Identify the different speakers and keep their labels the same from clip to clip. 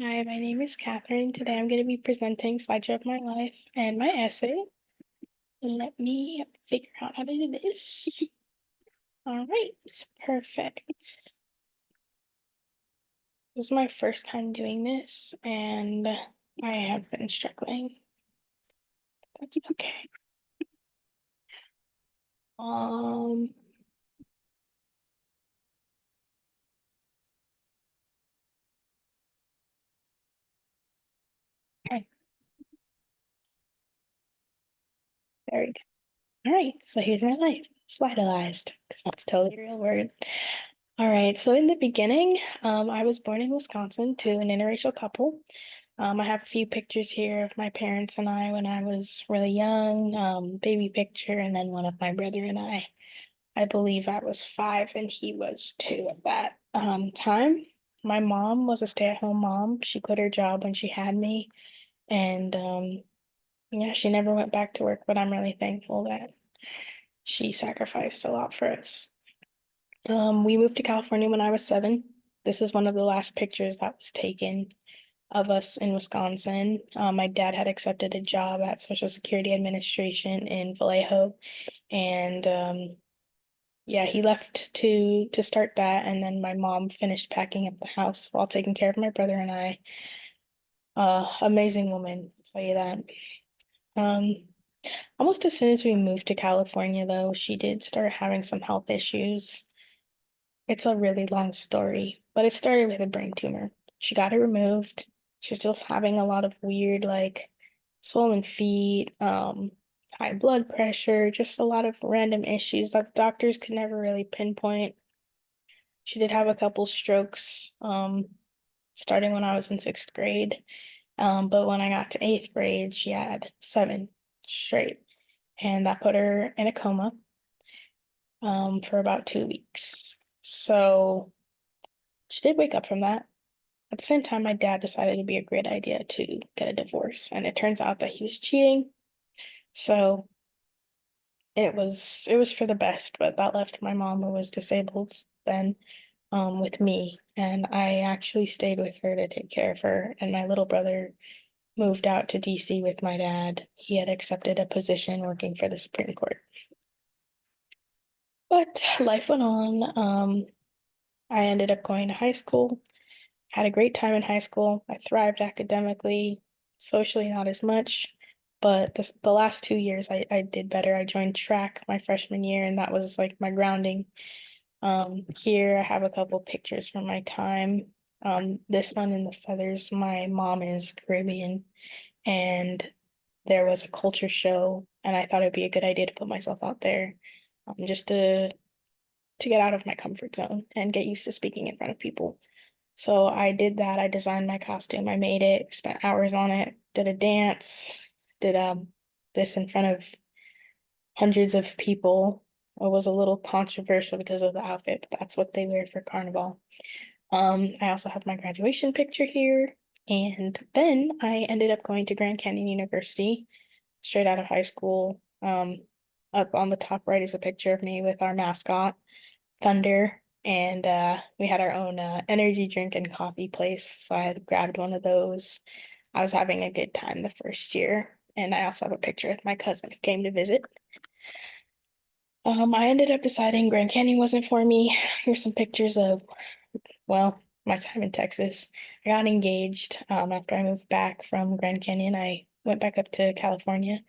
Speaker 1: Hi, my name is Catherine. Today I'm going to be presenting Slideshow of My Life and my essay. Let me figure out how to do this. All right, perfect. This is my first time doing this, and I have been struggling. That's okay. Um, okay, there we go. All right, so here's my life, slidealized, because that's totally a real word. All right, so in the beginning, I was born in Wisconsin to an interracial couple. I have a few pictures here of my parents and I when I was really young, baby picture, and then one of my brother and I. I believe I was 5 and he was 2 at that time. My mom was a stay-at-home mom. She quit her job when she had me, and yeah, she never went back to work, but I'm really thankful that she sacrificed a lot for us. We moved to California when I was 7. This is one of the last pictures that was taken of us in Wisconsin. My dad had accepted a job at Social Security Administration in Vallejo, and yeah, he left to start that, and then my mom finished packing up the house while taking care of my brother and I. Amazing woman, I'll tell you that. Um, Almost as soon as we moved to California, though, she did start having some health issues. It's a really long story, but it started with a brain tumor. She got it removed. She's just having a lot of weird, like swollen feet, high blood pressure, just a lot of random issues that doctors could never really pinpoint. She did have a couple strokes, starting when I was in 6th grade. But when I got to 8th grade, she had 7 straight, and that put her in a coma, for about 2 weeks. So she did wake up from that. At the same time, my dad decided it'd be a great idea to get a divorce, and it turns out that he was cheating. So it was for the best, but that left my mom, who was disabled then, with me, and I actually stayed with her to take care of her. And my little brother moved out to DC with my dad. He had accepted a position working for the Supreme Court. But life went on. I ended up going to high school. Had a great time in high school. I thrived academically, socially not as much, but the last 2 years I did better. I joined track my freshman year, and that was like my grounding. Here I have a couple pictures from my time. This one in the feathers, my mom is Caribbean, and there was a culture show, and I thought it'd be a good idea to put myself out there, just to get out of my comfort zone and get used to speaking in front of people. So I did that. I designed my costume. I made it, spent hours on it, did a dance, did this in front of hundreds of people. It was a little controversial because of the outfit, but that's what they wear for Carnival. I also have my graduation picture here. And then I ended up going to Grand Canyon University straight out of high school. Up on the top right is a picture of me with our mascot, Thunder, and we had our own energy drink and coffee place. So I had grabbed one of those. I was having a good time the first year, and I also have a picture with my cousin who came to visit. I ended up deciding Grand Canyon wasn't for me. Here's some pictures of, well, my time in Texas. I got engaged after I moved back from Grand Canyon. I went back up to California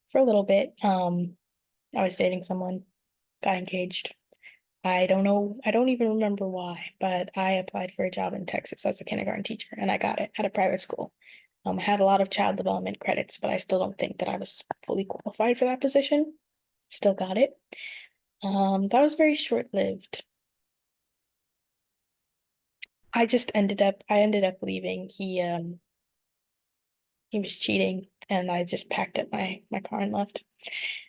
Speaker 1: for a little bit. I was dating someone, got engaged. I don't know, I don't even remember why, but I applied for a job in Texas as a kindergarten teacher, and I got it at a private school. I had a lot of child development credits, but I still don't think that I was fully qualified for that position. Still got it. That was very short-lived. I ended up leaving. He was cheating, and I just packed up my car and left.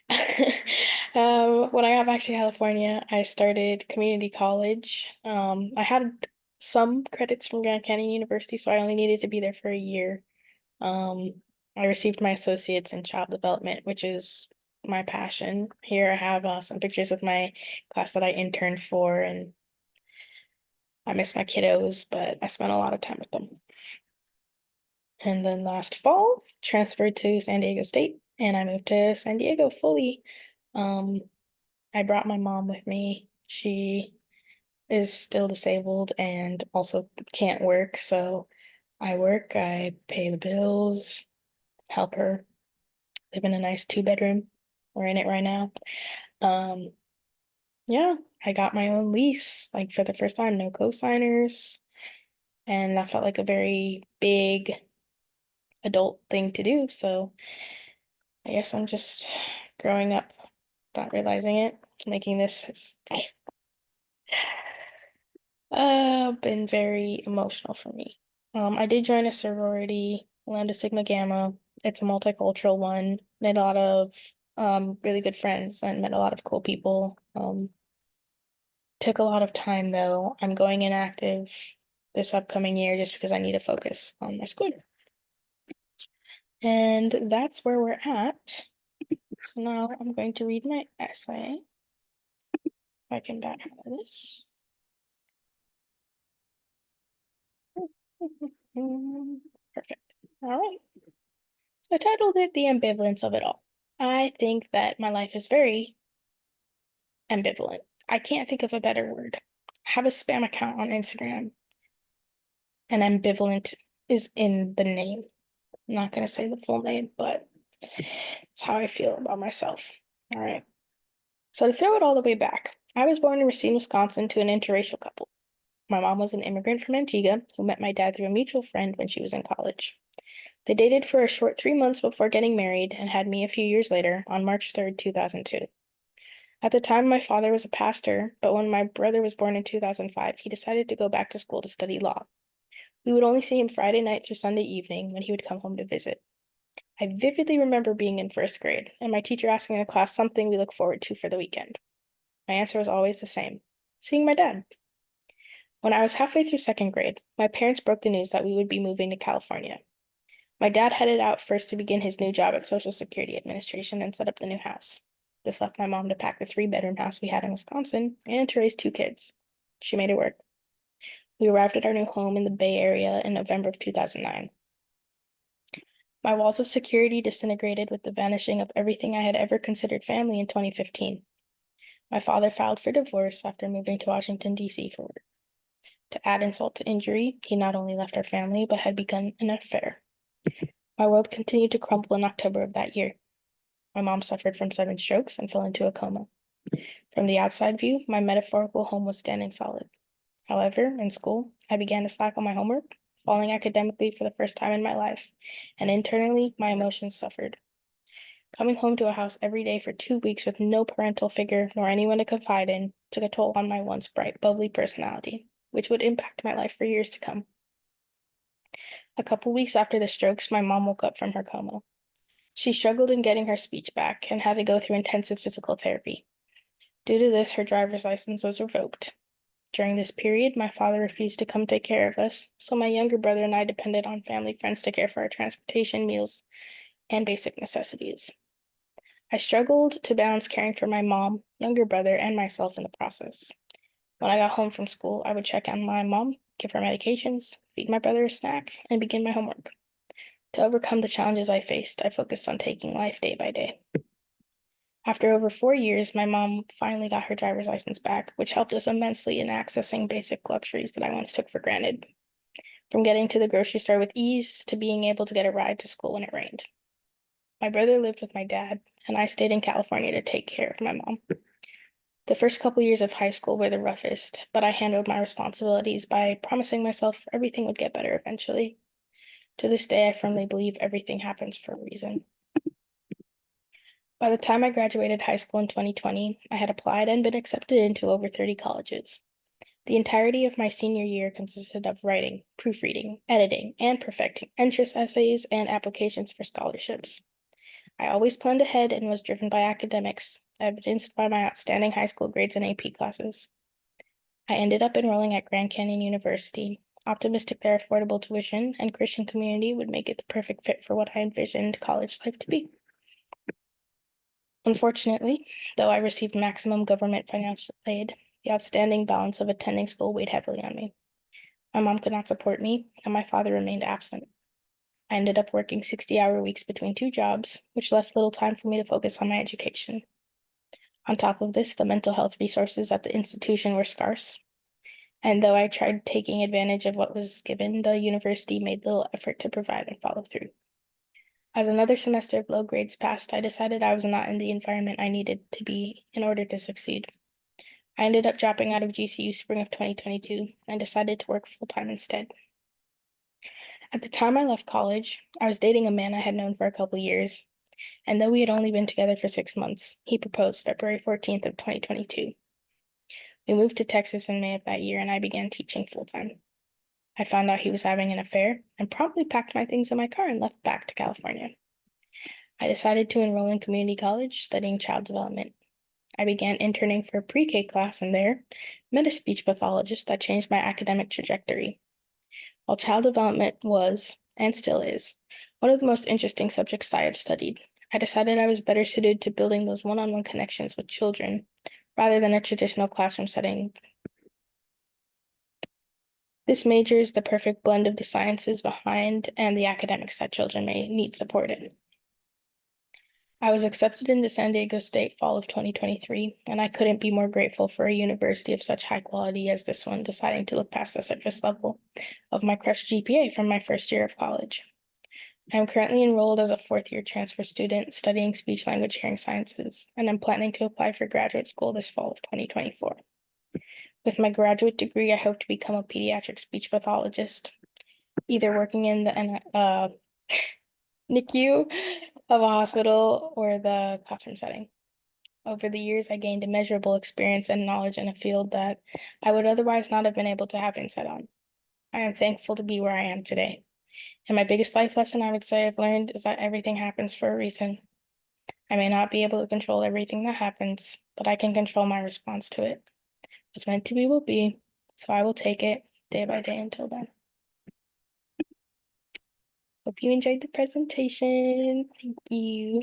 Speaker 1: When I got back to California, I started community college. I had some credits from Grand Canyon University, so I only needed to be there for a year. I received my associates in child development, which is my passion. Here I have some pictures of my class that I interned for, and I miss my kiddos, but I spent a lot of time with them. And then last fall, transferred to San Diego State, and I moved to San Diego fully. Um, I brought my mom with me. She is still disabled and also can't work, so I work, I pay the bills, help her live in a nice two-bedroom. We're in it right now. Um, yeah, I got my own lease, like for the first time, no co-signers, and that felt like a very big adult thing to do. So I guess I'm just growing up, not realizing it, making this has been very emotional for me. I did join a sorority, Lambda Sigma Gamma. It's a multicultural one. Made a lot of really good friends and met a lot of cool people. Took a lot of time though. I'm going inactive this upcoming year just because I need to focus on my school. And that's where we're at. So now I'm going to read my essay. If I can back out of this. Perfect. All right. So I titled it The Ambivalence of It All. I think that my life is very ambivalent. I can't think of a better word. I have a spam account on Instagram, and ambivalent is in the name. I'm not going to say the full name, but it's how I feel about myself. All right. So to throw it all the way back, I was born in Racine, Wisconsin to an interracial couple. My mom was an immigrant from Antigua who met my dad through a mutual friend when she was in college. They dated for a short 3 months before getting married and had me a few years later on March 3rd, 2002. At the time, my father was a pastor, but when my brother was born in 2005, he decided to go back to school to study law. We would only see him Friday night through Sunday evening when he would come home to visit. I vividly remember being in first grade and my teacher asking the class something we look forward to for the weekend. My answer was always the same: seeing my dad. When I was halfway through second grade, my parents broke the news that we would be moving to California. My dad headed out first to begin his new job at Social Security Administration and set up the new house. This left my mom to pack the three-bedroom house we had in Wisconsin and to raise two kids. She made it work. We arrived at our new home in the Bay Area in November of 2009. My walls of security disintegrated with the vanishing of everything I had ever considered family in 2015. My father filed for divorce after moving to Washington, D.C. for work. To add insult to injury, he not only left our family, but had begun an affair. My world continued to crumble in October of that year. My mom suffered from 7 strokes and fell into a coma. From the outside view, my metaphorical home was standing solid. However, in school, I began to slack on my homework, falling academically for the first time in my life, and internally, my emotions suffered. Coming home to a house every day for 2 weeks with no parental figure nor anyone to confide in took a toll on my once bright, bubbly personality, which would impact my life for years to come. A couple weeks after the strokes, my mom woke up from her coma. She struggled in getting her speech back and had to go through intensive physical therapy. Due to this, her driver's license was revoked. During this period, my father refused to come take care of us, so my younger brother and I depended on family friends to care for our transportation, meals, and basic necessities. I struggled to balance caring for my mom, younger brother, and myself in the process. When I got home from school, I would check on my mom, give her medications, feed my brother a snack, and begin my homework. To overcome the challenges I faced, I focused on taking life day by day. After over 4 years, my mom finally got her driver's license back, which helped us immensely in accessing basic luxuries that I once took for granted, from getting to the grocery store with ease to being able to get a ride to school when it rained. My brother lived with my dad, and I stayed in California to take care of my mom. The first couple years of high school were the roughest, but I handled my responsibilities by promising myself everything would get better eventually. To this day, I firmly believe everything happens for a reason. By the time I graduated high school in 2020, I had applied and been accepted into over 30 colleges. The entirety of my senior year consisted of writing, proofreading, editing, and perfecting entrance essays and applications for scholarships. I always planned ahead and was driven by academics, evidenced by my outstanding high school grades and AP classes. I ended up enrolling at Grand Canyon University, optimistic their affordable tuition and Christian community would make it the perfect fit for what I envisioned college life to be. Unfortunately, though I received maximum government financial aid, the outstanding balance of attending school weighed heavily on me. My mom could not support me, and my father remained absent. I ended up working 60-hour weeks between two jobs, which left little time for me to focus on my education. On top of this, the mental health resources at the institution were scarce. And though I tried taking advantage of what was given, the university made little effort to provide and follow through. As another semester of low grades passed, I decided I was not in the environment I needed to be in order to succeed. I ended up dropping out of GCU spring of 2022 and decided to work full-time instead. At the time I left college, I was dating a man I had known for a couple years, and though we had only been together for 6 months, he proposed February 14th of 2022. We moved to Texas in May of that year, and I began teaching full-time. I found out he was having an affair and promptly packed my things in my car and left back to California. I decided to enroll in community college studying child development. I began interning for a pre-K class and there met a speech pathologist that changed my academic trajectory. While child development was, and still is, one of the most interesting subjects I have studied, I decided I was better suited to building those one-on-one connections with children rather than a traditional classroom setting. This major is the perfect blend of the sciences behind and the academics that children may need support in. I was accepted into San Diego State fall of 2023, and I couldn't be more grateful for a university of such high quality as this one deciding to look past the surface level of my crushed GPA from my first year of college. I am currently enrolled as a fourth-year transfer student studying speech language hearing sciences, and I'm planning to apply for graduate school this fall of 2024. With my graduate degree, I hope to become a pediatric speech pathologist, either working in the NICU of a hospital or the classroom setting. Over the years, I gained immeasurable experience and knowledge in a field that I would otherwise not have been able to have insight on. I am thankful to be where I am today. And my biggest life lesson I would say I've learned is that everything happens for a reason. I may not be able to control everything that happens, but I can control my response to it. What's meant to be will be, so I will take it day by day until then. Hope you enjoyed the presentation. Thank you.